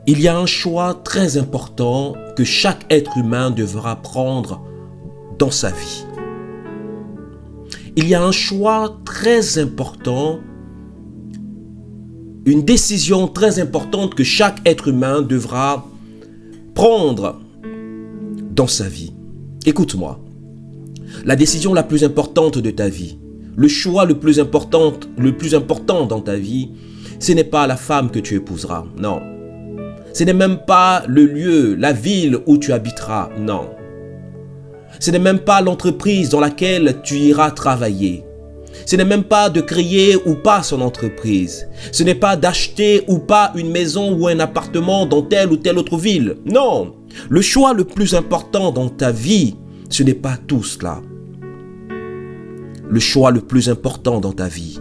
Il y a un choix très important que chaque être humain devra prendre dans sa vie. Il y a un choix très important, une décision très importante que chaque être humain devra prendre dans sa vie. Écoute-moi, la décision la plus importante de ta vie, le choix le plus important dans ta vie, ce n'est pas la femme que tu épouseras, non. Ce n'est même pas le lieu, la ville où tu habiteras, non. Ce n'est même pas l'entreprise dans laquelle tu iras travailler. Ce n'est même pas de créer ou pas son entreprise. Ce n'est pas d'acheter ou pas une maison ou un appartement dans telle ou telle autre ville. Non, le choix le plus important dans ta vie, ce n'est pas tout cela. Le choix le plus important dans ta vie,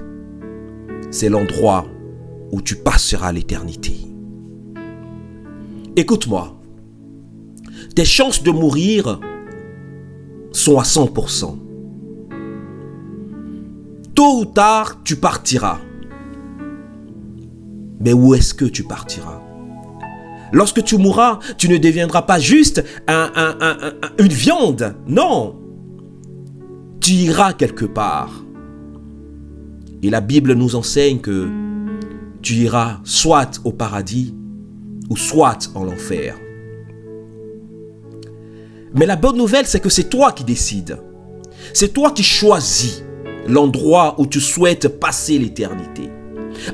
c'est l'endroit où tu passeras l'éternité. Écoute-moi, tes chances de mourir sont à 100%. Tôt ou tard, tu partiras. Mais où est-ce que tu partiras? Lorsque tu mourras, tu ne deviendras pas juste une viande. Non. Tu iras quelque part. Et la Bible nous enseigne que tu iras soit au paradis ou soit en enfer. Mais la bonne nouvelle, c'est que c'est toi qui décides. C'est toi qui choisis l'endroit où tu souhaites passer l'éternité.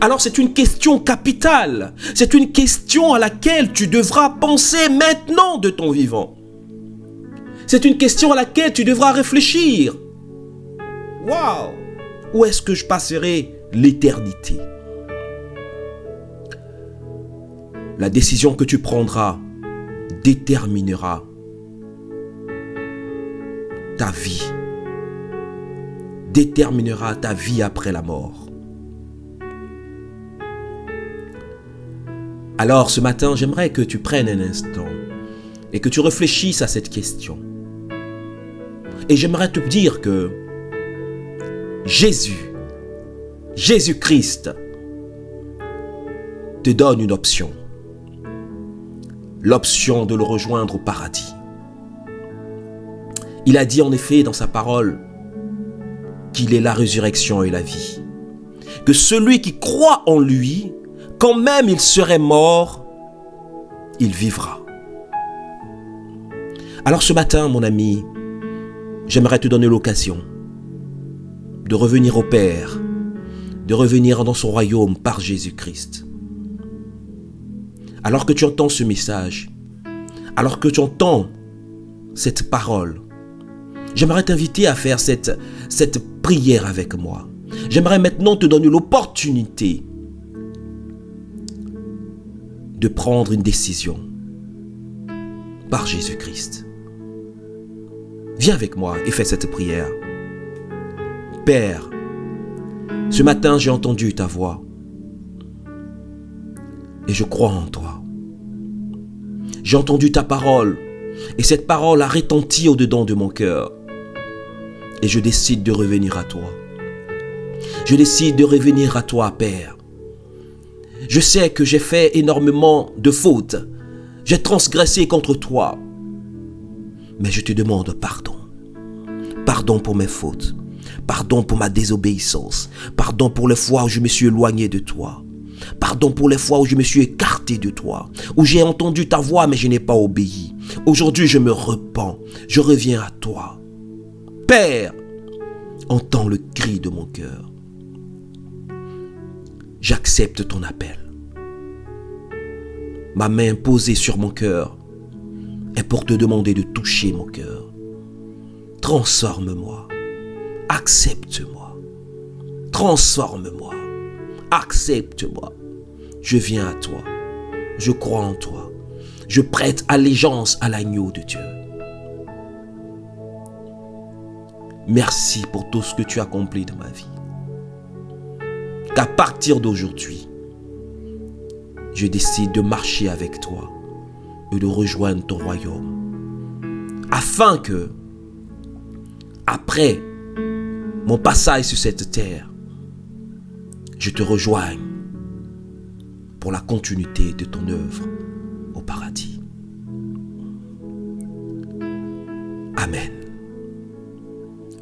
Alors c'est une question capitale. C'est une question à laquelle tu devras penser maintenant de ton vivant. C'est une question à laquelle tu devras réfléchir. Waouh! Où est-ce que je passerai l'éternité? La décision que tu prendras déterminera ta vie. Déterminera ta vie après la mort. Alors ce matin, j'aimerais que tu prennes un instant et que tu réfléchisses à cette question. Et j'aimerais te dire que Jésus-Christ te donne une option. L'option de le rejoindre au paradis. Il a dit en effet dans sa parole qu'il est la résurrection et la vie. Que celui qui croit en lui, quand même il serait mort, il vivra. Alors ce matin, mon ami, j'aimerais te donner l'occasion de revenir au Père, de revenir dans son royaume par Jésus-Christ. Alors que tu entends ce message, alors que tu entends cette parole, j'aimerais t'inviter à faire cette prière avec moi. J'aimerais maintenant te donner l'opportunité de prendre une décision par Jésus-Christ. Viens avec moi et fais cette prière. Père, ce matin j'ai entendu ta voix et je crois en toi. J'ai entendu ta parole et cette parole a retenti au-dedans de mon cœur. Et je décide de revenir à toi. Je décide de revenir à toi, Père. Je sais que j'ai fait énormément de fautes. J'ai transgressé contre toi. Mais je te demande pardon. Pardon pour mes fautes. Pardon pour ma désobéissance. Pardon pour les fois où je me suis éloigné de toi. Pardon pour les fois où je me suis écarté de toi. Où j'ai entendu ta voix mais je n'ai pas obéi. Aujourd'hui je me repens. Je reviens à toi. Père, entends le cri de mon cœur. J'accepte ton appel. Ma main posée sur mon cœur est pour te demander de toucher mon cœur. Transforme-moi. Accepte-moi. Transforme-moi. Accepte-moi. Je viens à toi. Je crois en toi. Je prête allégeance à l'agneau de Dieu. Merci pour tout ce que tu as accompli dans ma vie. Qu'à partir d'aujourd'hui, je décide de marcher avec toi et de rejoindre ton royaume. Afin que, après mon passage sur cette terre, je te rejoigne pour la continuité de ton œuvre paradis. Amen.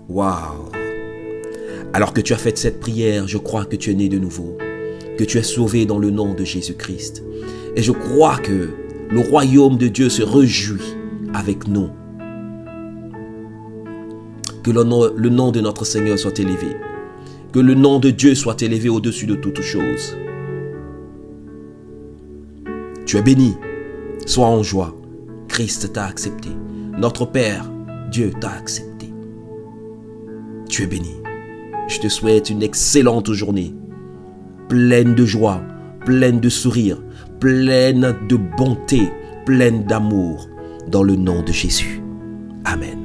Waouh! Alors que tu as fait cette prière, je crois que tu es né de nouveau, que tu es sauvé dans le nom de Jésus-Christ. Et je crois que le royaume de Dieu se réjouit avec nous. Que le nom de notre Seigneur soit élevé. Que le nom de Dieu soit élevé au-dessus de toutes choses. Tu es béni. Sois en joie. Christ t'a accepté. Notre Père, Dieu t'a accepté. Tu es béni. Je te souhaite une excellente journée. Pleine de joie, pleine de sourire, pleine de bonté, pleine d'amour. Dans le nom de Jésus. Amen.